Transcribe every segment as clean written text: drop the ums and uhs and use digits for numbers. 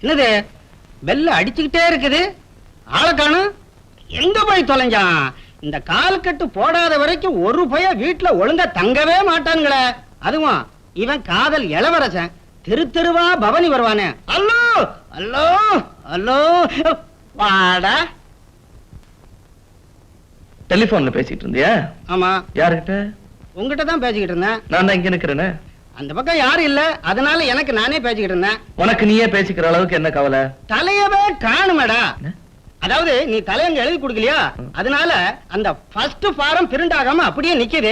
என்னது பெல்ல அடிச்சுக்கிட்டே இருக்குது, ஆளை காணும். எங்க போய் தொலைஞ்சான்? இந்த கால் கட்டு போடாத வரைக்கும் ஒரு பய வீட்டுல ஒழுங்கா தங்கவே மாட்டானுங்களே. அதுவும் இவன் காதல் இளவரசன், தெரு தெருவா பவனி வருவானே. அல்லோ அல்லோ அல்லோ, வாடா. டெலிபோன்ல பேசிட்டு இருந்தியா? ஆமா. யாருகிட்ட? உங்ககிட்ட தான் பேசிக்கிட்டு இருந்தேன். நான் தான் இங்க நிக்கிறேனே. அந்த பக்கம் யாரும் இல்ல, அதனால எனக்கு நானே பேசிக்கிட்டு இருந்தேன். உனக்கு நீயே பேசிக்கிற அளவுக்கு என்ன கவலை? தலையவே காணுமேடா. அதாவது நீ தலையங்க எழுதி கொடுக்கலையா, அதனால அந்த ஃபர்ஸ்ட் ஃபாரம் பிரிண்ட் ஆகாம அப்படியே நிக்குது.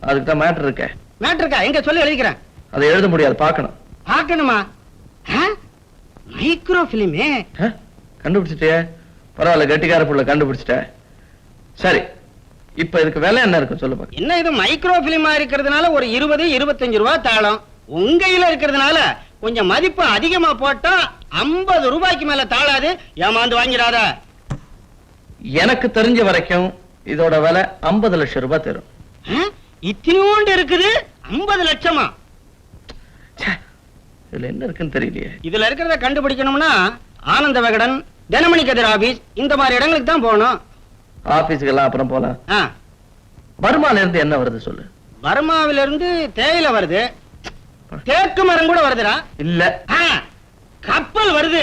அதுக்கு தான் மேட்டர் இருக்க. மேட்டர் இருக்கா? எங்க சொல்லி எழுதிக்கிறேன். அதை எழுத முடியாது, பார்க்கணும். பார்க்கணுமா? மைக்ரோ பிலிமே கண்டுபிடிச்சிட்டே. பரவாயில்ல, கட்டிக்கார புள்ள கண்டுபிடிச்சிட்ட. சரி, இப்ப இதுக்கு விலை என்ன இருக்கும் சொல்லு பாக்க. என்ன இது மைக்ரோ பிலிமா இருக்கிறதுனால ஒரு 20-25 ரூபாய் தாளம். உங்கையில இருக்கிறதுனால கொஞ்சம் மதிப்பு அதிகமா போட்டா 50 ரூபாய்க்கு மேல தாளாது. ஏமாந்து வாங்கிடாத. எனக்கு தெரிஞ்ச வரைக்கும் இதோட விலை 50 லட்சம் ரூபாய் தரும். இத்தினோண்டு இருக்குது, 50 லட்சமா? இதுல என்ன இருக்குன்னு தெரியலையே. இதுல இருக்கிறத கண்டுபிடிக்கணும்னா ஆனந்த விகடன், தினமணி கதிர் ஆபீஸ், இந்த மாதிரி இடங்களுக்கு தான் போகணும். ஆபீஸுக்கு எல்லாம் அப்புறம் போலாம். பர்மால இருந்து என்ன வருது சொல்லு. பர்மாவில இருந்து தேயில வருது, தேக்கு மரம் கூட வருதுடா. இல்ல, கப்பல் வருது.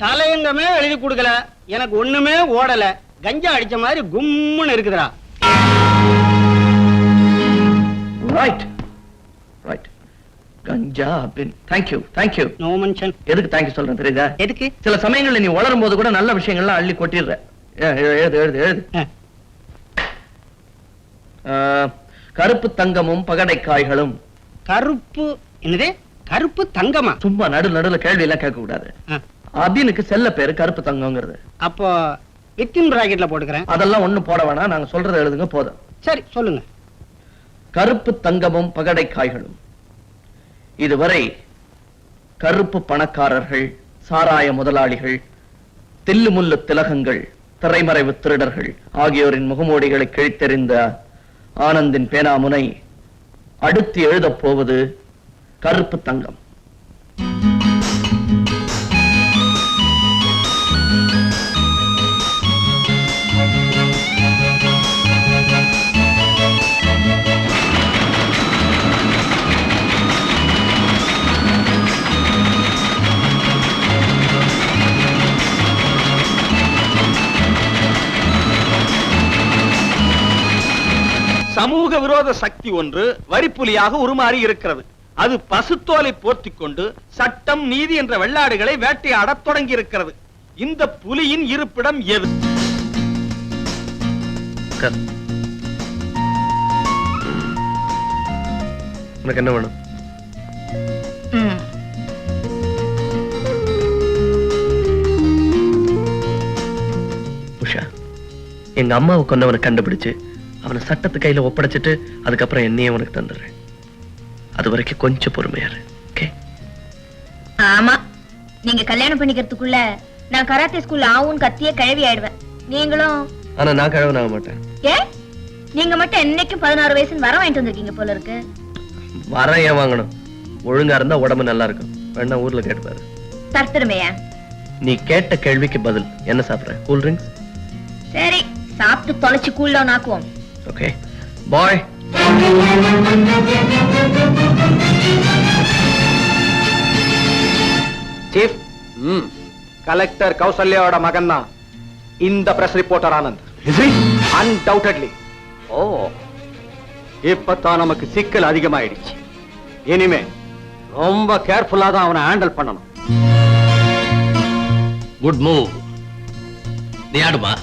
தலையங்கமே எழுதி கொடுக்கல, எனக்கு ஒண்ணுமே ஓடல. கஞ்சா அடிச்ச மாதிரி கும்முன்னு இருக்குதுடா. ரைட் ரைட், கஞ்சா அப்படின்னு. Thank you thank you. No mention. எதுக்கு தேங்க்யூ சொல்றேன் தெரியுதா? எதுக்கு? சில சமயங்கள்ல நீ வளரும் போது கூட நல்ல விஷயங்கள்லாம் அள்ளி கொட்டிடுற. எழுது எழுது எழுது. கருப்பு தங்கமும் பகடைக்காய்களும். கருப்பு என்னது? கருப்பு தங்கமா? சும்மா நடுல கேள்வி எல்லாம் கேட்க கூடாது. அபினுக்கு செல்ல பேரு கருப்பு தங்கம்ங்கிறது. அப்போ வித்தின் பிராக்கெட்ல போட்டுக்கிறேன். அதெல்லாம் ஒண்ணும் போட வேணாம், நாங்க சொல்றதை எழுதுங்க போதும். சரி சொல்லுங்க. கருப்பு தங்கமும் பகடைக்காய்களும். இதுவரை கருப்பு பணக்காரர்கள், சாராய முதலாளிகள், தில்லுமுல்லு திலகங்கள், திரைமறைவு திருடர்கள் ஆகியோரின் முகமூடிகளை கிழித்தெறிந்த ஆனந்தின் பேனாமுனை அடுத்து எழுதப் போவது கருப்பு தங்கம். சமூக விரோத சக்தி ஒன்று வரிப்புலியாக உருமாறி இருக்கிறது. அது பசுத்தோலை போர்த்திக் கொண்டு சட்டம் நீதி என்ற வெள்ளாடுகளை வேட்டையாடத் தொடங்கி இருக்கிறது. இந்த புலியின் இருப்பிடம் எது? உனக்கு என்ன வேணும்? உஷா, எங்க அம்மாவை கொண்டவனை கண்டுபிடிச்சு அவனை சட்டத்து கையில ஒப்படைச்சிட்டு அதுக்கப்புறம் என்னையே உனக்கு தந்துடுறேன். அது வரைக்கும் கொஞ்சம் பொறுமையாரு. ஆமா, நீங்க கல்யாணம் பண்ணிக்கிறதுக்குள்ள நான் கராத்தே ஸ்கூல்ல ஆவும் கத்தியே கிழவி ஆயிடுவேன். நீங்களும். ஆனா நான் கிழவன் ஆக மாட்டேன். ஏ, நீங்க மட்டும் என்னைக்கும் 16 வயசுன்னு வர வாங்கிட்டு வந்திருக்கீங்க போல இருக்கு. வர ஏன் வாங்கணும்? ஒழுங்கா இருந்தா உடம்பு நல்லா இருக்கும். வேணா ஊர்ல கேட்டுப்பாரு. தர்த்திருமையா? நீ கேட்ட கேள்விக்கு பதில். என்ன சாப்பிடுற? Cool drinks? சரி, சாப்பிட்டு தொலைச்சு கூல் டவுன் ஆக்குவோம். Okay bye. சீஃப், கலெக்டர் கௌசல்யாவோட மகன் தான் இந்த பிரஸ் ரிப்போர்ட்டர் ஆனந்த். அன்டவுட்லி. ஓ, இப்பதான் நமக்கு சிக்கல் அதிகமாயிடுச்சு. இனிமே ரொம்ப கேர்ஃபுல்லா தான் அவனை ஹேண்டில் பண்ணணும். Good move. நீ ஆடுமா?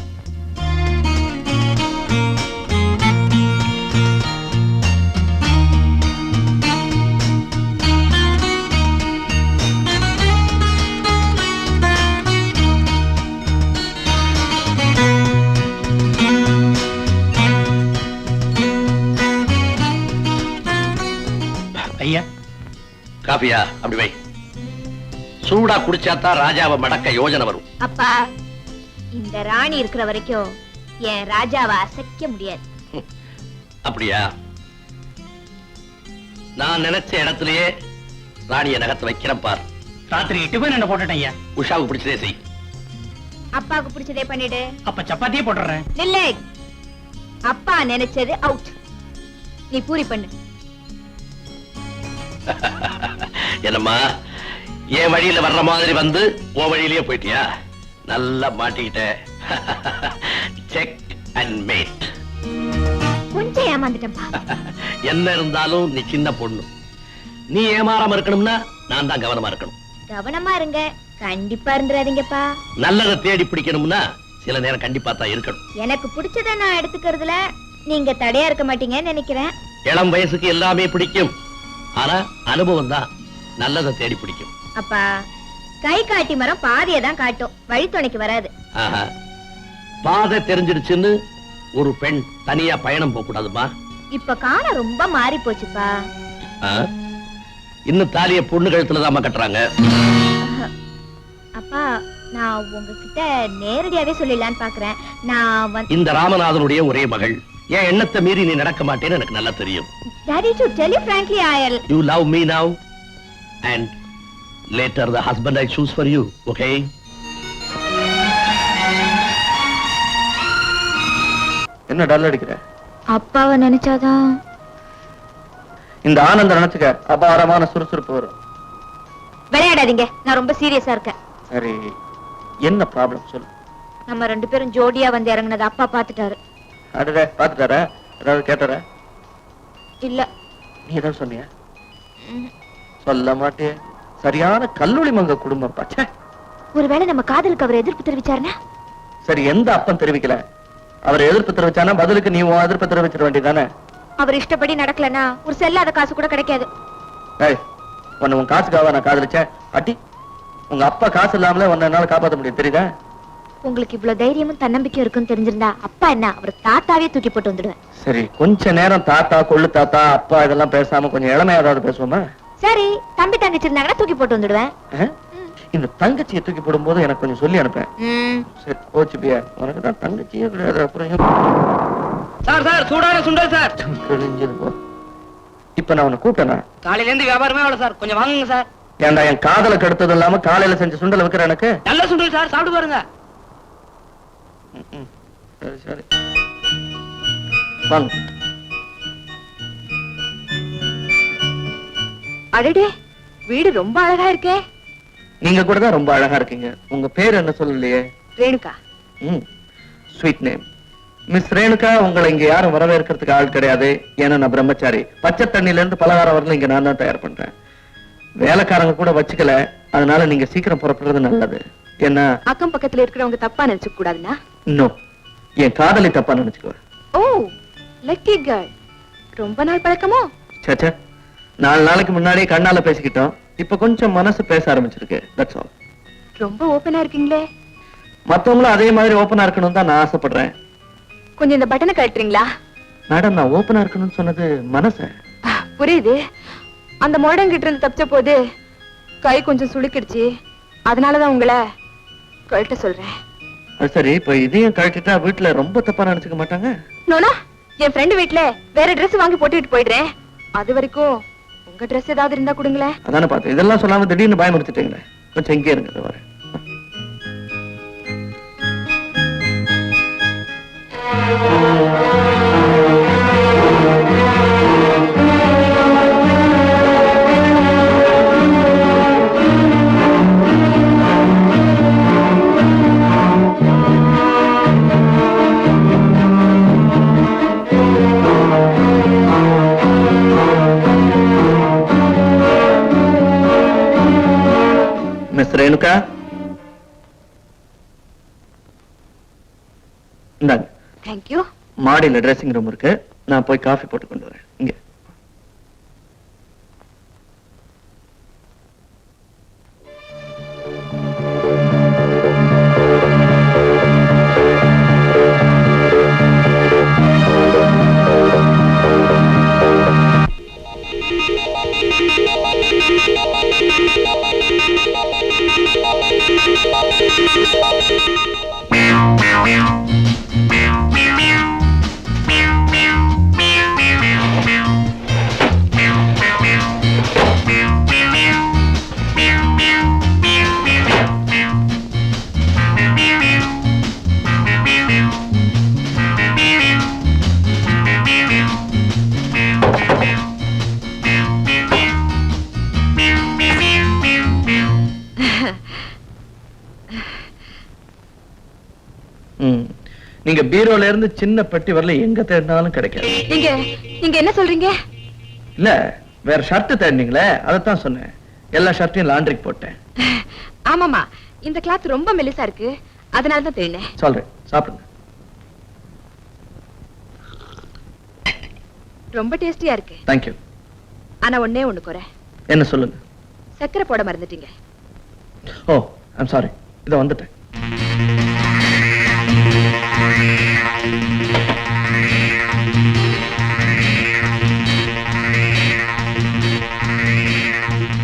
ஐயா காபியா? அப்படி வை. சூடா குடிச்சாத்தான் ராஜாவை மடக்க யோஜனை வரும். அப்பா, இந்த ராணி இருக்கிற வரைக்கும் என் ராஜாவை அசைக்க முடியாது. அப்படியா? நான் நினைச்ச இடத்திலேயே ராணிய நகத்தை வைக்கிறேன் பார். ராத்திரி டிஃபன் என்ன போட்டுட்டேன் ஐயா. உஷாவுக்கு பிடிச்சதே செய். அப்பாவுக்கு பிடிச்சதே பண்ணிடு. அப்ப சப்பாத்தியே போட்டுறேன். நில்லே, அப்பா நினைச்சது அவுட். நீ பூரி பண்ணு. என்னம்மா என் வழியில வர்ற மாதிரி வந்து உன் வழியிலேயே போயிட்டியா? நல்லா மாட்டிக்கிட்ட. Check and mate. கொஞ்சம் ஏமாந்துட்டேன்பா. என்ன இருந்தாலும் நீ சின்ன பொண்ணு. நீ ஏமாறாம இருக்கணும்னா நான் தான் கவனமா இருக்கணும். கவனமா இருங்க, கண்டிப்பா இருந்துறாதீங்கப்பா. நல்லதை தேடி பிடிக்கணும்னா சில நேரம் கண்டிப்பா தான் இருக்கணும். எனக்கு பிடிச்சத நான் எடுத்துக்கிறதுல நீங்க தடையா இருக்க மாட்டீங்கன்னு நினைக்கிறேன். இளம் வயசுக்கு எல்லாமே பிடிக்கும். ஆனா அனுபவம் தான் நல்லதை தேடி பிடிக்கும். அப்பா, கை காட்டி மரம் பாதியை தான் காட்டும், வழித்துணைக்கு வராது. ஆஹா. பாதை தெரிஞ்சிடுச்சுன்னு ஒரு பெண் தனியா பயணம் போக கூடாதுமா. இப்ப காலம் ரொம்ப மாறி போச்சுப்பா. இன்னும் தாலிய பொண்ணு கழுத்துலதான் கட்டுறாங்க. அப்பா, நான் உங்ககிட்ட நேரடியாவே சொல்லிடலான்னு பாக்குறேன். நான் இந்த ராமநாதனுடைய ஒரே மகள். என் எண்ணத்தை மீறி நீ நடக்க மாட்டேன்னு எனக்கு நல்லா தெரியும். Daddy, to tell you frankly, You love me now and later the husband I choose for you, okay? என்ன டல் அடிக்கிற? அப்பாவை நினைச்சாதான். இந்த ஆனந்தம் நினைச்சுக்க அபாரமான சுறுசுறுப்பு வரும். விளையாடாதீங்க, நான் ரொம்ப சீரியஸா இருக்கேன். சரி, என்ன ப்ராப்ளம் சொல்லு. நம்ம 2 பேரும் ஜோடியா வந்து இறங்குனது அப்பா பாத்துட்டாரு. அடடே, பாத்துட்டாரா? ஏதாவது கேட்டாரா? இல்ல. நீ ஏதாவது சொன்னியா? சொல்ல மாட்டே. சரியான கல்லூரி மங்க குடும்பம் பாச்சே. ஒருவேளை நம்ம காதலுக்கு அவர் எதிர்ப்பு தெரிவிச்சாருன்னா? சரி, எந்த அப்பன் தெரிவிக்கல? அவர் எதிர்ப்பு தெரிவிச்சானா பதிலுக்கு நீ உன் எதிர்ப்பு தெரிவிச்சிட வேண்டியதானே? அவர் இஷ்டப்படி நடக்கலனா ஒரு செல்லாத காசு கூட கிடைக்காது. ஏய், உன் காசுக்காக நான் காதலிச்சேன் அட்டி. உங்க அப்பா காசு இல்லாமலே உன்னை என்னால காப்பாற்ற முடியும், தெரியுதா? உங்களுக்கு இவ்வளவு தைரியமும் தன்னம்பிக்கையும் இருக்குன்னு தெரிஞ்சிருந்தா அப்பா என்ன அவர் தாத்தாவே தூக்கி போட்டு வந்துடுவேன். சரி, கொஞ்ச நேரம் தாத்தா கொள்ளு தாத்தா அப்பா இதெல்லாம் பேசாம கொஞ்சம் இளமையா ஏதாவது பேசுவோமா? சரி, தம்பி தங்கச்சி இருந்தாங்கன்னா தூக்கி போட்டு வந்துடுவேன். இந்த தங்கச்சியை தூக்கி போடும்போது எனக்கு கொஞ்சம் சொல்லி அனுப்பேன். சரி, போச்சுப்பியா, உனக்கு தான் தங்கச்சியே கிடையாது. அப்புறம் சார் சார், சூடான சுண்டல் சார். கிழிஞ்சது போ. இப்ப நான் உன்னை கூப்பிட்டேனா? காலையில இருந்து வியாபாரமே அவ்வளவு சார், கொஞ்சம் வாங்குங்க சார். ஏன்டா என் காதல கெடுத்தது இல்லாம காலையில செஞ்ச சுண்டல் வைக்கிற எனக்கு? நல்ல சுண்டல் சார், சாப்பிட்டு பாருங்க. சரி சரி, வாங்க. அடடே, வீடு ரொம்ப அழகா இருக்கே. நீங்க கூட தான் ரொம்ப அழகா இருக்கீங்க. உங்க பேர் என்ன சொல்லலையே? Renuka. Sweet name. Miss Renuka, உங்களை இங்க யாரும் வரவேற்கிறதுக்கு ஆள் கிடையாது. ஏன்னா நான் பிரம்மச்சாரி. பச்சை தண்ணில இருந்து பலகாரம் வரல இங்க நான் தான் தயார் பண்றேன். வேலைக்காரங்க கூட வச்சுக்கல. அதனால நீங்க சீக்கிரம் புறப்படுறது நல்லது. என்ன அக்கம் பக்கத்துல இருக்கிறவங்க தப்பா நினைச்சுக்க கூடாதுன்னா? இன்னும் என் காதலி தப்பா நினைச்சுக்குவேன். ஓ, லக்கி கேர்ள். ரொம்ப நாள் பழக்கமோ? சச்சா, 4 நாளைக்கு முன்னாடியே கண்ணால பேசிக்கிட்டோம். இப்ப கொஞ்சம் மனசு பேச ஆரம்பிச்சிருக்கு. That's all. ரொம்ப ஓபனா இருக்கீங்களே. மத்தவங்களும் அதே மாதிரி ஓபனா இருக்கணும் தான் நான் ஆசைப்படுறேன். கொஞ்சம் இந்த பட்டனை கழட்டுறீங்களா? மேடம், நான் ஓபனா இருக்கணும்னு சொன்னது மனச. புரியுது. அந்த மோடங்கிட்ட இருந்து தப்பிச்ச போது கை கொஞ்சம் சுளுக்கிடுச்சு. அதனாலதான் உங்களை கழட்ட சொல்றேன். அது சரி, இப்ப இதையும் கழட்டிட்டா வீட்டுல ரொம்ப தப்பா நினைச்சுக்க மாட்டாங்க? நோனா, என் ஃப்ரெண்டு வீட்டுல வேற ட்ரெஸ் வாங்கி போட்டுட்டு போயிடுறேன். அது வரைக்கும் உங்க ட்ரெஸ் ஏதாவது இருந்தா கொடுங்களேன். அதானே பார்த்தேன். இதெல்லாம் சொல்லாம திடீர்னு பயமுறுத்திட்டீங்களே. கொஞ்சம் எங்கே இருங்க, வரேன். மிஸ் ரேணுகா, இந்தாங்க. Thank you. மாடியில ட்ரெஸ்ஸிங் ரூம் இருக்கு. நான் போய் காஃபி போட்டு கொண்டு வரேன். இங்க நீங்க பீரோல இருந்து சின்ன பெட்டி வரல எங்க தேடினாலும் கிடைக்காது. நீங்க நீங்க என்ன சொல்றீங்க? இல்ல வேற ஷர்ட் தேடினீங்களே, அதைத்தான் சொன்னேன். எல்லா ஷர்ட்டையும் லாண்ட்ரிக்கு போட்டேன். ஆமாமா, இந்த கிளாத் ரொம்ப மெலிசா இருக்கு, அதனால தான் தேடினேன். சொல்றேன், சாப்பிடுங்க. ரொம்ப டேஸ்டியா இருக்கு. தேங்க்யூ. ஆனா ஒண்ணே ஒண்ணு குறை. என்ன சொல்லுங்க? சக்கரை போட மறந்துட்டீங்க. ஓ, ஐம் சாரி. இத வந்துட்டேன்.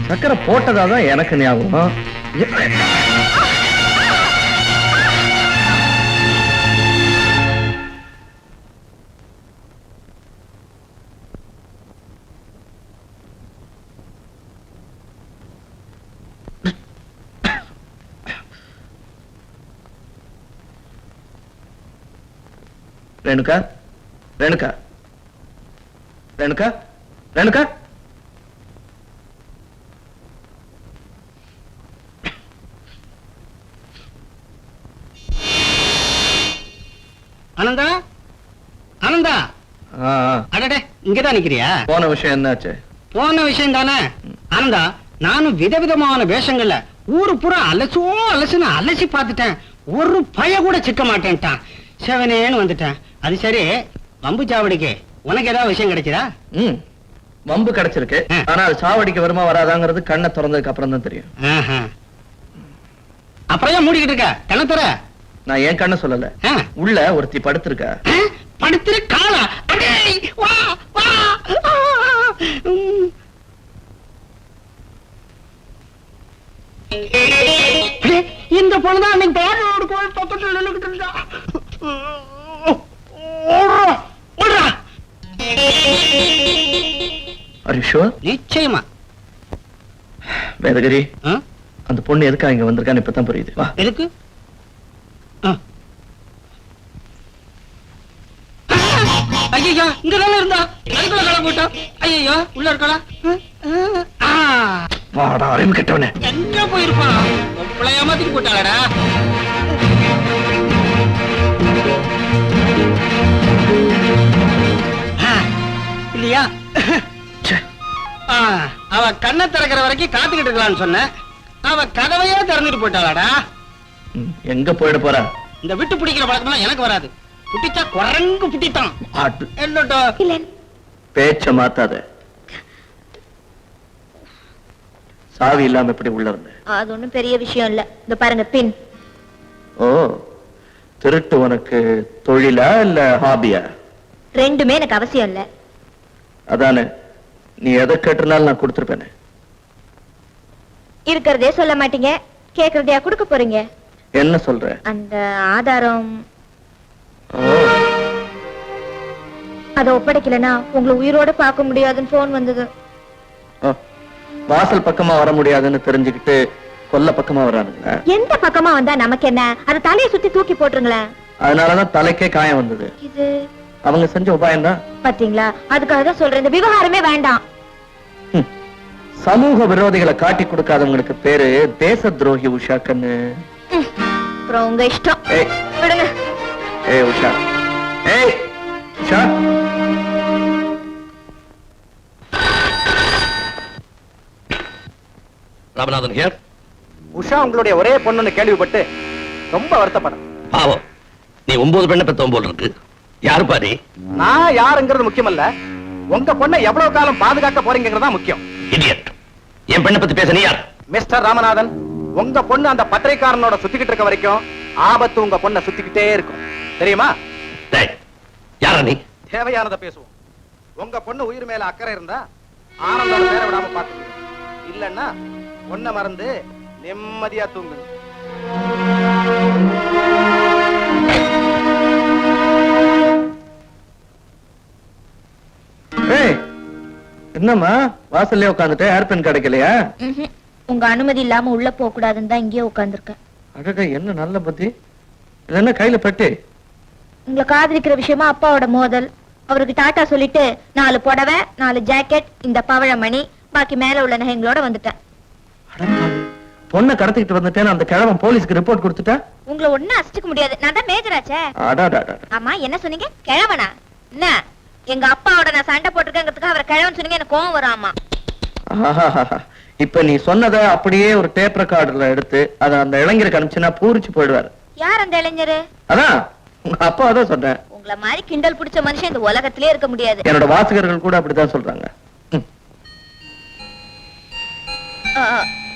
சக்கரை போட்டதாதான் எனக்கு ஞாபகம். ரேணுகா, ரேணுகா, ரேணுகா, ரேணுகா. ஆனந்தா, ஆனந்தா. அடடே, இங்கதான் நிக்கிறியா? போன விஷயம் என்னாச்சு? போன விஷயம் தானே ஆனந்தா. நானும் விதவிதமான வேஷங்கள்ல ஊரு பூரா அலசுன்னு அலசி பார்த்துட்டேன். ஒரு பய கூட சிக்க மாட்டேன்ட்டான். செவனேன்னு வந்துட்டேன். அது சரி, வம்பு சாவடிக்கு உனக்கு ஏதாவது விஷயம் கிடைச்சதா? வம்பு கிடைச்சிருக்கு. ஆனா அது சாவடிக்கு வருமா வராதாங்கிறது கண்ணை திறந்ததுக்கு அப்புறம் தான் தெரியும். அப்புறம் ஏன் மூடிக்கிட்டு இருக்க? கண்ணை தர. நான் ஏன் கண்ணை சொல்லல, உள்ள ஒருத்தி படுத்திருக்கா. படுத்திருக்காளா? வா வா. இந்த பொண்ணுதான் அன்னைக்கு பேரோடு கோயில் பக்கத்தில் நின்னுக்கிட்டு இருந்தா. நிச்சயமா. வேதகிரி, அந்த பொண்ணு எதுக்கா இங்க வந்திருக்கான்னு இப்பதான் புரியுது. வா. எதுக்கு? ஐயோ, இங்கதானே இருந்தா, அதுக்குள்ள கலம் போட்டா. ஐயோ, உள்ள இருக்கா? வாடா அறிவு கெட்டவனே. எங்க போயிருப்பான்? உங்களை ஏமாத்திட்டு போட்டாளடா. இல்லையா? அவ கண்ணை திறக்கிற வரைக்கும் காத்துக்கிட்டு இருக்கலாம்னு சொன்ன. அவ கதவையே திறந்துட்டு போயிட்டாளாடா. எங்க போயிட போறா? இந்த விட்டு பிடிக்கிற பழக்கம் எனக்கு வராது. புட்டிச்சா குரங்கு புட்டித்தான். பேச்ச மாத்தாத. சாவி இல்லாம எப்படி உள்ள இருந்த? அது ஒண்ணும் பெரிய விஷயம் இல்ல. இந்த பாருங்க, பின். ஓ, திருட்டு உனக்கு தொழிலா இல்ல ஹாபியா? ரெண்டுமே எனக்கு அவசியம் இல்ல. அதானே, நீ எதை கேட்டனாலும் நான் கொடுத்துருப்பேனே. இருக்கிறதே சொல்ல மாட்டீங்க, கேக்குறதையா கொடுக்க போறீங்க? என்ன சொல்ற? அந்த ஆதாரம் அத ஒப்படைக்கலனா உங்களை உயிரோட பார்க்க முடியாதுன்னு போன் வந்தது. வாசல் பக்கமா வர முடியாதுன்னு தெரிஞ்சுக்கிட்டு கொல்ல பக்கமா வரானுங்க. எந்த பக்கமா வந்தா நமக்கு என்ன? அது தலையை சுத்தி தூக்கி போட்டுருங்களேன். அதனாலதான் தலைக்கே காயம் வந்தது. இது அவங்க செஞ்ச உபாயம் தான். பாத்தீங்களா? அதுக்காக தான் சொல்றேன், இந்த விவகாரமே வேண்டாம். சமூக விரோதிகளை காட்டி கொடுக்காதவங்களுக்கு பேரு தேச துரோகி. உஷா கண்ணு. அப்புறம் உங்க இஷ்டம். விடுங்க. ஏய் உஷா, ஏய் உஷா. ராமநாதன் ஹியர். உஷா உங்களுடைய ஒரே பொண்ணுன்னு கேள்விப்பட்டு ரொம்ப வருத்தப்படும். பாவம், நீ 9 பெண்ணை பெத்தவன் போல் இருக்கு. யாரு பாரு? நான் யாருங்கிறது முக்கியம் இல்ல, உங்க பொண்ணை எவ்வளவு காலம் பாதுகாக்க போறீங்கிறதா முக்கியம். இடியட். என் பெண்ணை பத்தி பேச நீ யார்? மிஸ்டர் ராமநாதன், உங்க பொண்ணு அந்த பத்திரிக்காரனோட சுத்திக்கிட்டு இருக்க வரைக்கும் ஆபத்து உங்க பொண்ணை சுத்திக்கிட்டே இருக்கும், தெரியுமா? யாரா நீ? தேவையானதை பேசுவோம். உங்க பொண்ணு உயிர் மேல அக்கறை இருந்தா ஆனந்தோட பேர விடாம பாத்துக்கணும். இல்லன்னா பொண்ணை மறந்து நிம்மதியா தூங்குங்க. என்னம்மா வாசல்லே உட்காந்துட்டு ஏர்பென் கிடைக்கலையா? உங்க அனுமதி இல்லாம உள்ள போக கூடாதுன்னு தான் இங்கேயே உட்கார்ந்துருக்கேன். அடடா, என்ன நல்ல புத்தி. இது என்ன கையில பெட்டி? உங்களை காதலிக்கிற விஷயமா அப்பாவோட மோதல். அவருக்கு டாட்டா சொல்லிட்டு 4 புடவை, 4 ஜாக்கெட், இந்த பவழமணி, பாக்கி மேல உள்ள நகைங்களோட வந்துட்டேன். பொண்ணை கடத்திக்கிட்டு வந்துட்டேன்னு அந்த கிழவன் போலீஸ்க்கு ரிப்போர்ட் கொடுத்துட்டா? உங்களை ஒண்ணும் அசிச்சுக்க முடியாது, நான் தான் மேஜராச்சே. அடாடாடா. ஆமா, என்ன சொன்னீங்க? கிழவனா? என்ன எங்க அப்பாவோட நான் சண்டை போட்டிருக்கேங்கிறதுக்கு அவரை கிழவன் சொன்னீங்க, எனக்கு கோவம் வரும். ஆமா, ஆஹாஹாஹா. இப்ப நீ சொன்னதை அப்படியே ஒரு டேப் ரெக்கார்டர்ல எடுத்து அதை அந்த இளைஞருக்கு அனுப்பிச்சுன்னா பூரிச்சு போயிடுவாரு. யார் அந்த இளைஞரு? அதான் உங்க அப்பா தான் சொன்னேன். உங்களை மாதிரி கிண்டல் பிடிச்ச மனுஷன் இந்த உலகத்திலே இருக்க முடியாது. என்னோட வாசகர்கள் கூட அப்படிதான் சொல்றாங்க.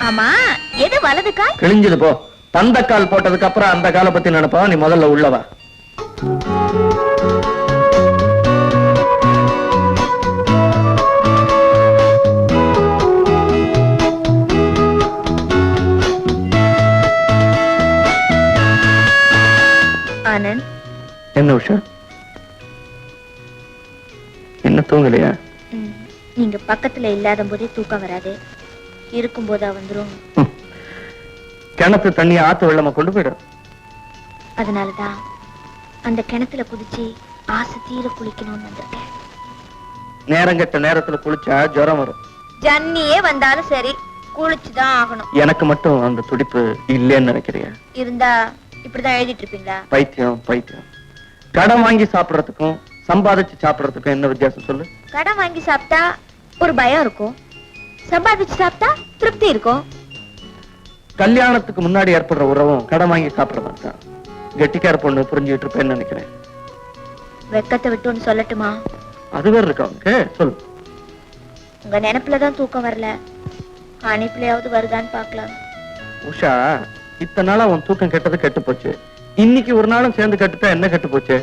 ஆமா, எது வலது கால்? கிழிஞ்சது போ. தந்த கால் போட்டதுக்கு அப்புறம் அந்த காலை பத்தி நினைப்பா. நீ முதல்ல உள்ளவா. ஆனந்த், என்ன உஷா, என்ன தூங்கலையா? நீங்க பக்கத்துல இல்லாத போதே தூக்கம் வராது, இருக்கும் போதா வந்துரும். கிணத்து தண்ணி ஆத்து வெள்ளமா கொண்டு போயிடும். அதனாலதான் அந்த கிணத்துல குதிச்சு ஆசை தீர குளிக்கணும்னு வந்திருக்கேன். நேரங்கெட்ட நேரத்துல குளிச்சா ஜுரம் வரும். ஜன்னியே வந்தாலும் சரி, குளிச்சுதான் ஆகணும். எனக்கு மட்டும் அந்த துடிப்பு இல்லைன்னு நினைக்கிறியா? இருந்தா இப்படிதான் எழுதிட்டு இருப்பீங்களா? பைத்தியம் பைத்தியம். கடன் வாங்கி சாப்பிடறதுக்கும் சம்பாதிச்சு சாப்பிடறதுக்கும் என்ன வித்தியாசம் சொல்லு? கடன் வாங்கி சாப்பிட்டா ஒரு பயம் இருக்கும், சம்பாதிச்சு சாப்பிட்டா திருப்தி இருக்கும். கல்யாணத்துக்கு முன்னாடி ஏற்படுற உறவும் கடன் வாங்கி சாப்பிடுற மாதிரி தான். கெட்டிக்கார பொண்ணு புரிஞ்சுட்டு இருப்பேன்னு நினைக்கிறேன். வெக்கத்தை விட்டு ஒண்ணு சொல்லட்டுமா? அது வேற இருக்கா உனக்கு? சொல்லு. உங்க நினைப்புலதான் தூக்கம் வரல, அனுப்புலயாவது வருதான்னு பாக்கலாம். உஷா, இத்தனை நாளா உன் தூக்கம் கெட்டது கெட்டு போச்சு. இன்னைக்கு ஒரு நாளும் சேர்ந்து கெட்டுட்டா என்ன கெட்டு போச்சு?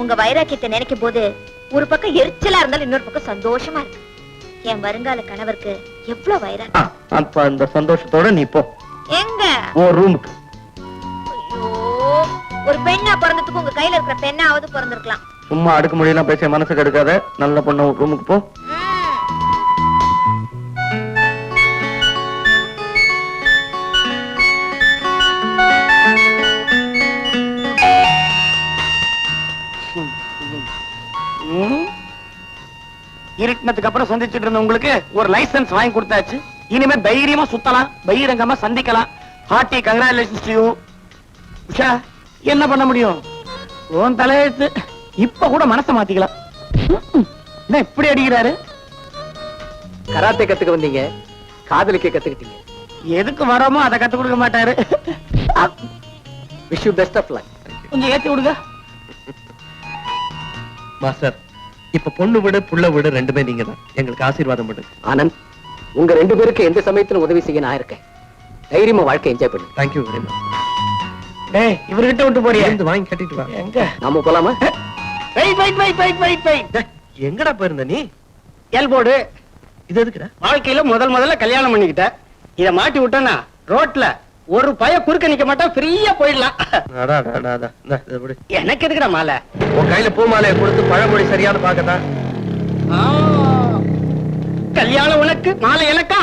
உங்க வைராக்கியத்தை நினைக்கும் போது ஒரு பக்கம் எரிச்சலா இருந்தாலும் இன்னொரு பக்கம் சந்தோஷமா இருக்கு. என் வருங்கால கணவருக்கு எவ்வளவு வைராக்கியம். அப்ப அந்த சந்தோஷத்தோட நீ போ. எங்க? உன் ரூமுக்கு. ஐயோ, ஒரு பெண்ணா பிறந்ததுக்கு உங்க கையில இருக்கிற பெண்ணாவது பிறந்திருக்கலாம். சும்மா அடுக்கு மொழியெல்லாம் பேச மனசு கெடுக்காத. நல்ல பொண்ணு ரூமுக்கு போ. இருட்டினதுக்கு அப்புறம் சந்திச்சுட்டு இருந்த உங்களுக்கு ஒரு லைசன்ஸ் வாங்கி கொடுத்தாச்சு. இனிமே தைரியமா சுத்தலாம், பகிரங்கமா சந்திக்கலாம். Hearty congratulations to you. Usha, என்ன பண்ண முடியும்? உன் தலையெழுத்து. இப்ப கூட மனசை மாத்திக்கலாம். என்ன இப்படி அடிக்கிறாரு? கராத்தே கத்துக்க வந்தீங்க, காதலிக்க கத்துக்கிட்டீங்க. எதுக்கு வரோமோ அதை கத்து கொடுக்க மாட்டாரு. Wish you best of luck. கொஞ்சம் ஏத்தி விடுங்க மாஸ்டர். இப்ப பொண்ணு விட புள்ள விட ரெண்டுமே நீங்க தான். எங்களுக்கு ஆசீர்வாதம் பண்ணுங்க. ஆனந்த், உங்க ரெண்டு பேருக்கு எந்த சமயத்துல உதவி செய்ய நான் இருக்கேன். தைரியமா வாழ்க்கை என்ஜாய் பண்ணு. Thank you very much. டேய், இவர்கிட்ட விட்டு போறியா? இருந்து வாங்கி கட்டிட்டு வா. எங்க? நாம போலாமா? Wait wait wait wait wait wait. எங்கடா போயிருந்த நீ? எல்போர்டு. இது எதுக்குடா? வாழ்க்கையில முதல்ல கல்யாணம் பண்ணிக்கிட்ட. இத மாட்டி விட்டனா ரோட்ல ஒரு பய குறுக்க நிக்க மாட்டா, ஃப்ரீயா போயிடலாம். எனக்கு எதுக்குடா மாலை? உன் கையில பூ மாலையை கொடுத்து பழமொழி சரியான பாக்கதான். கல்யாணம் உனக்கு, மாலை எனக்கா?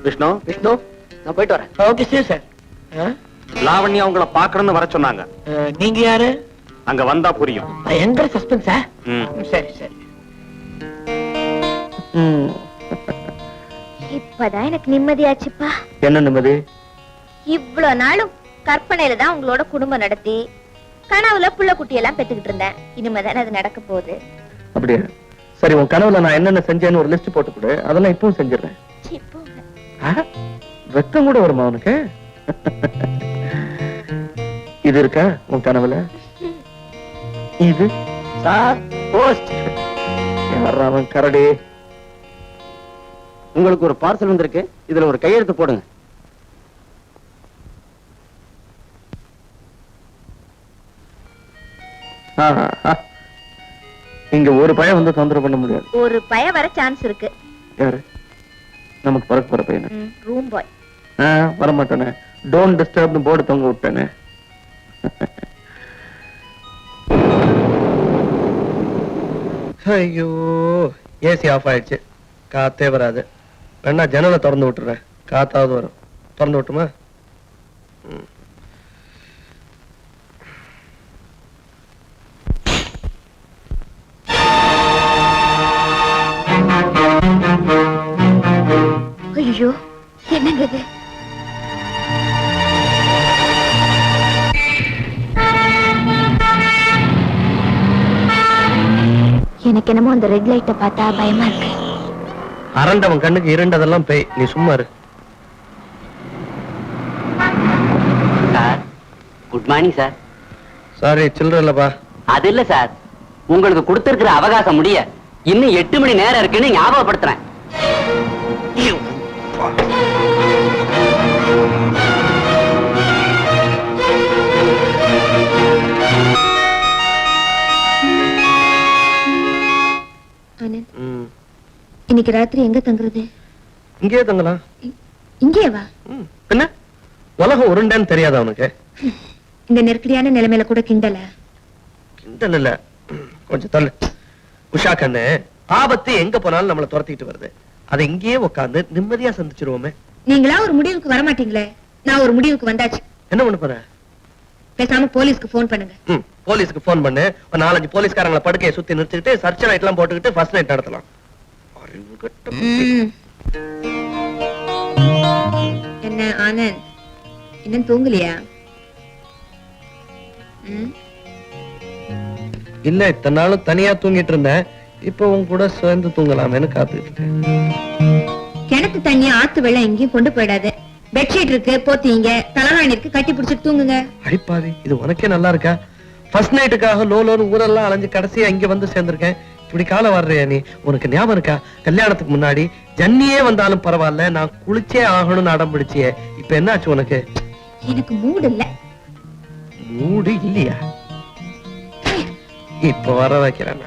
விஷ்ணு, விஷ்ணு, நான் போயிட்டு வரேன். Okay sir. லாவண்யா உங்களை பாக்கணும்னு வர சொன்னாங்க. நீங்க யாரு? அங்க வந்தா புரியும். பயங்கர சஸ்பென்ஸா? சரி சரி. இப்பதான் எனக்கு நிம்மதியாச்சுப்பா. என்ன நிம்மதி? இவ்வளவு நாளும் கற்பனையில தான் உங்களோட குடும்பம் நடத்தி கனவுல புள்ள குட்டியெல்லாம் பெத்துக்கிட்டு இருந்தேன். இனிமேதானே அது நடக்க போகுது. அப்படியே சரி. உன் கனவுல நான் என்னென்ன செஞ்சேன்னு ஒரு லிஸ்ட் போட்டு கொடு. அதெல்லாம் இப்பவும் செஞ்சிடறேன். வெக்கம் கூட வருமா உனக்கு? இது இருக்கா உன் கனவுல? இது சார், போஸ்ட். யாரா அவன் கரடி? உங்களுக்கு ஒரு பார்சல் வந்திருக்கு, இதுல ஒரு கையெழுத்து போடுங்க. இங்க ஒரு பையன் வந்து தொந்தரவு பண்ண முடியாது. ஒரு பய வர சான்ஸ் இருக்கு. யாரு? நமக்கு பிறக்க போற பையன். Room boy. வர மாட்டானே. டோன்ட் டிஸ்டர்ப் போர்டு தொங்க விட்டானே. ஐயோ, ஏசி ஆஃப் ஆயிடுச்சு. காத்தே வராது. வேணா ஜன்னலை திறந்து விட்டுறேன், காத்தாவது வரும். திறந்து விட்டுமா? தங்குறது? எனக்கு என்னமோ அந்த ரெட் லைட்டை பார்த்தா பயமா இருக்கு. அரண்டவன் கண்ணுக்கு இருண்டதெல்லாம் பேய். நீ சும்மா இரு. Sir good morning sir. Sorry, சில்லற இல்லப்பா. அது இல்ல சார், உங்களுக்கு கொடுத்திருக்கிற அவகாசம் முடிய இன்னும் 8 மணி நேரம் இருக்குன்னு ஞாபகப்படுத்துறேன். இன்னைக்கு ராத்திரி எங்க தங்குறது? இங்கேயே தங்கலாம். இங்கே வா. என்ன உலகம் உருண்டேன்னு தெரியாதா உனக்கு? இந்த நெருக்கடியான நிலைமையில கூட கிண்டல? கிண்டல் இல்ல, கொஞ்சம் தள்ளு. உஷா கண்ணு, ஆபத்து எங்க போனாலும் நம்மளை துரத்திட்டு வருது. அதை இங்கேயே உட்காந்து நிம்மதியா சந்திச்சிருவோமே. நீங்களா ஒரு முடிவுக்கு வர மாட்டீங்களே? நான் ஒரு முடிவுக்கு வந்தாச்சு. என்ன பண்ண போற? பேசாம போலீஸ்க்கு போன் பண்ணுங்க. போலீஸ்க்கு போன் பண்ணு. ஒரு 4-5 போலீஸ்காரங்களை படுக்கையை சுத்தி நிறுத்திட்டு சர்ச் லைட் எல்லாம் போட்டுக்கிட்டு ஃபர்ஸ்ட் நைட் நடத்தலாம். என்ன ஆனந்த், இன்னும் தூங்கலையா? இல்ல, இத்தனை நாளும் தனியா தூங்கிட்டு இருந்தேன். இப்ப உன் கூட சேர்ந்து தூங்கலாமேன்னு காத்துக்கிட்டு. கிணத்து தண்ணியா ஆத்து வெள்ளம் எங்கேயும் கொண்டு போயிடாது. பெட்ஷீட் இருக்கு, போத்தீங்க, தலகாணி இருக்கு, கட்டி பிடிச்சிட்டு தூங்குங்க. அடிப்பாவி, இது உனக்கே நல்லா இருக்கா? ஃபர்ஸ்ட் நைட்டுக்காக லோலோன்னு ஊரெல்லாம் அலைஞ்சு கடைசியா இங்க வந்து சேர்ந்திருக்கேன். இப்படி காலம் வர்றியா நீ? உனக்கு ஞாபகம் இருக்கா? கல்யாணத்துக்கு முன்னாடி ஜன்னியே வந்தாலும் பரவாயில்ல, நான் குளிச்சே ஆகணும்னு அடம் பிடிச்சியே. இப்ப என்ன ஆச்சு உனக்கு? எனக்கு மூடு இல்ல. மூடு இல்லையா? இப்ப வர வைக்கிறேன்.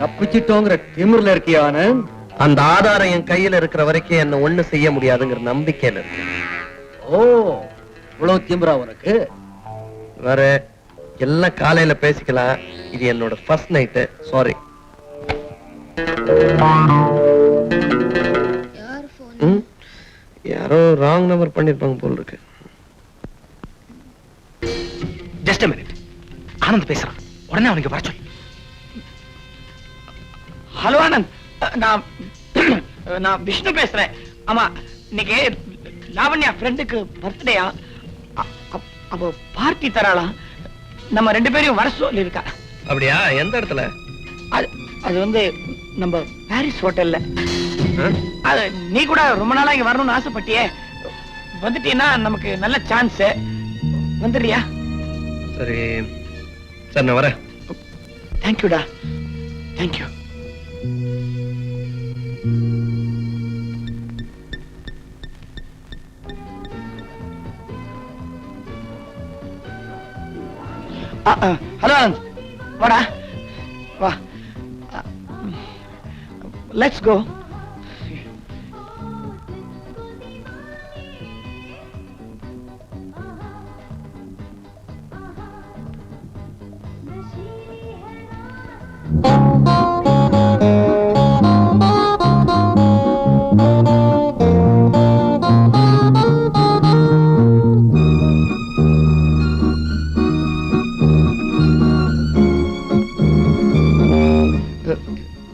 தப்பிச்சிட்டோங்கிற திமிர்ல இருக்கியா ஆனந்த்? அந்த ஆதாரம் என் கையில இருக்கிற வரைக்கும் என்ன ஒண்ணு செய்ய முடியாதுங்கிற நம்பிக்கையில இருக்கு. ஓ, இவ்வளவு திமிரா உனக்கு? வேற எல்லாம் காலையில பேசிக்கலாம். இது என்னோட ஃபர்ஸ்ட் நைட். சாரி. யாரோ ராங் நம்பர் பண்ணிருப்பாங்க போல இருக்கு. Just a minute. ஆனந்த் பேசுறான், உடனே அவனுக்கு வர சொல்லு. ஹலோ ஆனந்த், நான் விஷ்ணு பேசுறேன். ஆமா, இன்னைக்கு லாவண்யா ஃப்ரெண்டுக்கு பர்த்டேயா, அப்போ பார்ட்டி தராளாம். நம்ம 2 பேரையும் வர சொல்லி இருக்கா. அப்படியா? எந்த இடத்துல? அது வந்து நம்ம பாரிஸ் ஹோட்டல்ல. அது நீ கூட ரொம்ப நாளா இங்க வரணும்னு ஆசைப்பட்டியே. வந்துட்டீன்னா நமக்கு நல்ல சான்ஸ். வந்துடுறியா? சரி சார், நான் வரேன். தேங்க்யூடா, தேங்க்யூ. ஹலோ ஆனந்த், வாடா வா. Let's go.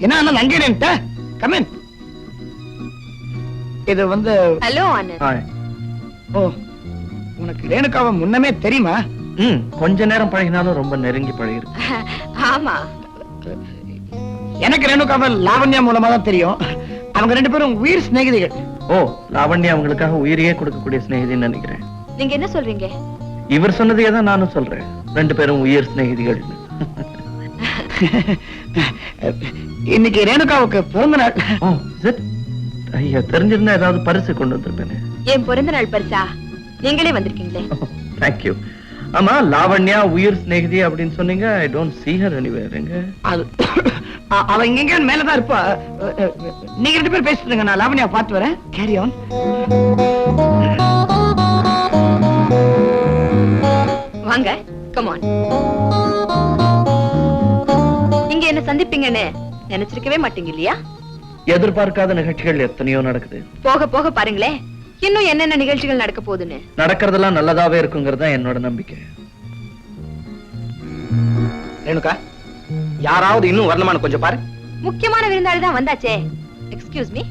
என்ன ஆனந்த் அங்கே நின்னுட்ட? Come in. இது வந்து ஹலோ ஆனந்த். ஓ, உனக்கு ரேணுகாவை முன்னமே தெரியுமா? கொஞ்ச நேரம் பழகினாலும் ரொம்ப நெருங்கி பழகிருக்கு. ஆமா, எனக்கு ரேணுகாவை லாவண்யா மூலமா தான் தெரியும். அவங்க 2 பேரும் உயிர் சிநேகிதிகள். ஓ, லாவண்யா அவங்களுக்காக உயிரையே கொடுக்கக்கூடிய சிநேகிதின்னு நினைக்கிறேன். நீங்க என்ன சொல்றீங்க? இவர் சொன்னதையே தான் நானும் சொல்றேன். 2 பேரும் உயிர் சிநேகிதிகள். இன்னைக்கு ரேணுகாவுக்கு பிறந்த நாள். ஓ, ஐயா, தெரிஞ்சிருந்தா ஏதாவது பரிசு கொண்டு வந்திருப்பேனே. என் பிறந்த நாள் பரிசா? நீங்களே வந்திருக்கீங்களே. தேங்க்யூ. ஆமா, லாவண்யா உயிர் சிநேகிதி அப்படின்னு சொன்னீங்க. I don't see her anywhere. எங்க அது அவ இங்க மேலதான் இருப்பா. நீங்க 2 பேரும் பேசிட்டு இருங்க, நான் லாவண்யா பார்த்து வரேன். Carry on. வாங்க, கம் ஆன். இங்க என்ன சந்திப்பீங்கன்னு நினைச்சிருக்கவே மாட்டீங்க இல்லையா? எதிர்பார்க்காத நிகழ்ச்சிகள் எத்தனையோ நடக்குது. போக போக பாருங்களே, இன்னும் என்னென்ன நிகழ்ச்சிகள் நடக்க போகுதுன்னு. நடக்கிறதெல்லாம் நல்லதாவே இருக்குங்கிறது தான் என்னோட நம்பிக்கை. ரேணுகா, யாராவது இன்னும் வரணுமான்னு கொஞ்சம் பாரு. முக்கியமான விருந்தாளி தான் வந்தாச்சே. Excuse me.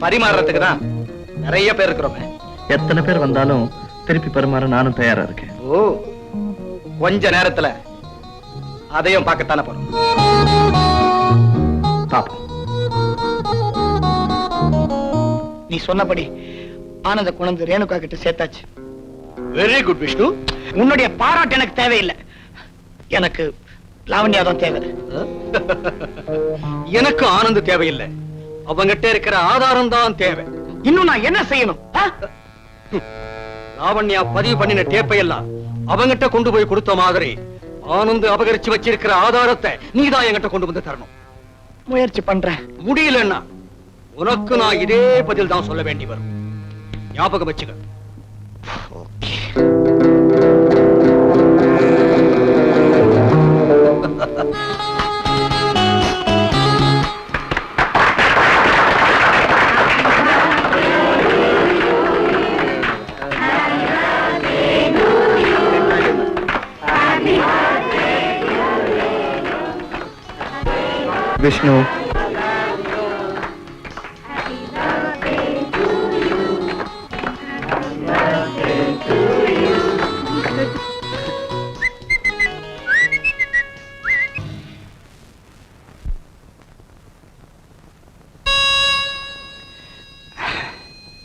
பரிமாறுறதுக்கு தான் நிறைய பேர் இருக்கிறோமே. எத்தனை பேர் வந்தாலும் திருப்பி பரிமாற நானும் தயாரா இருக்கேன். ஓ, கொஞ்ச நேரத்துல அதையும் பார்க்கத்தானே போறோம். பாப்போம். நீ சொன்னபடி ஆனந்த குணந்து ரேணுகா கிட்ட சேர்த்தாச்சு. Very good Vishnu. உன்னுடைய பாராட்டு எனக்கு தேவையில்லை. எனக்கு லாவண்யா தான் தேவை. எனக்கு ஆனந்த தேவையில்லை, அவங்கிட்ட இருக்கிற ஆதாரம் தான் தேவை. இன்னும் நான் என்ன செய்யணும்? லாவண்யா பதிவு பண்ணின டேப்பை எல்லாம் அவங்கிட்ட கொண்டு போய் கொடுத்த மாதிரி ஆனந்த் அபகரிச்சு வச்சிருக்கிற ஆதாரத்தை நீதான் என்கிட்ட கொண்டு வந்து தரணும். முயற்சி பண்றேன். முடியலன்னா உனக்கு நான் இதே பதில் தான் சொல்ல வேண்டி வரும். ஞாபகம் வச்சுக்க. விஷ்ணு,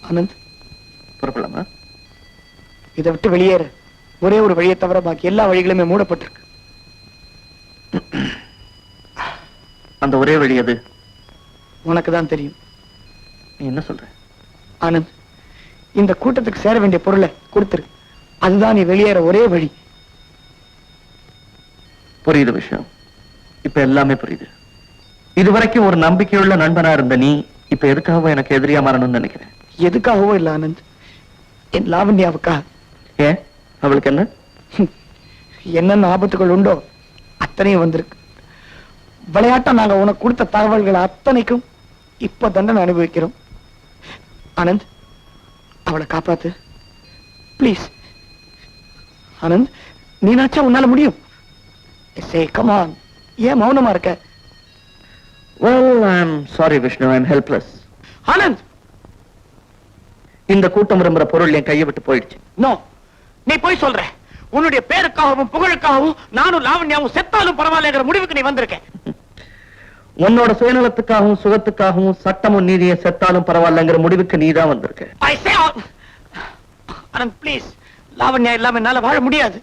ஆனந்த், புறப்படலாமா? இதை விட்டு வெளியேற ஒரே ஒரு வழியை தவிர பாக்கி எல்லா வழிகளுமே மூடப்பட்டிருக்கு. அந்த ஒரே வழி அது உனக்கு தான் தெரியும். நீ என்ன சொல்ற? ஆனந்த், இந்த கூட்டத்துக்கு சேர வேண்டிய பொருளை கொடுத்துரு. அதுதான் நீ வெளியேற ஒரே வழி. புரியுது விஷயம். இப்ப எல்லாமே புரியுது. இதுவரைக்கும் ஒரு நம்பிக்கையுள்ள நண்பனா இருந்த நீ இப்ப எதுக்காகவும் எனக்கு எதிரியா மாறணும்னு நினைக்கிறேன். எதுக்காகவோ இல்ல ஆனந்த், என் லாவண்யாவுக்கா. ஏன், அவளுக்கு என்ன? என்னென்ன ஆபத்துகள் உண்டோ அத்தனையும் வந்திருக்கு. விளையாட்டா நாங்க உனக்கு கொடுத்த தகவல்கள் அத்தனைக்கும் இப்ப தண்டனை அனுபவிக்கிறோம். ஆனந்த், அவளை காப்பாத்து பிளீஸ். ஆனந்த், நீ நினைச்சா உன்னால முடியும். come on. ஏன் மௌனமா இருக்க? Well, I'm sorry Vishnu, I'm helpless. Anand, இந்த கூட்டம் விரும்புற பொருள் என் கையை விட்டு போயிடுச்சு. நோ, நீ போய் சொல்ற. உன்னுடைய பேருக்காகவும் புகழுக்காகவும் நானும் லாவண்யாவும் செத்தாலும் பரவாயில்லைங்கிற முடிவுக்கு நீ வந்திருக்க. உன்னோட சுயநலத்துக்காகவும் சுகத்துக்காகவும் சட்டமும் நீதியை செத்தாலும் பரவாயில்லைங்கிற முடிவுக்கு நீதான் வந்திருக்க. I say, Anand please, Lavanya இல்லாம என்னால வாழ முடியாது.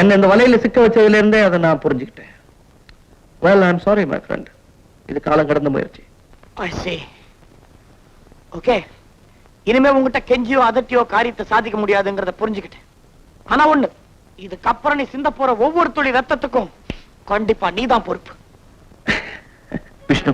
என்ன இந்த வலையில சிக்க வச்சதுல இருந்தே அதை நான் புரிஞ்சுக்கிட்டேன். Well, I'm sorry my friend. இது காலம் கடந்த முயற்சி. I see. ஓகே, இனிமே உங்ககிட்ட கெஞ்சியோ அதட்டியோ காரியத்தை சாதிக்க முடியாதுங்கிறத புரிஞ்சுக்கிட்டேன். ஆனா ஒண்ணு, இதுக்கப்புறம் நீ சிந்த போற ஒவ்வொரு துளி ரத்தத்துக்கும் கண்டிப்பா நீதான் பொறுப்பு. விஷ்ணு,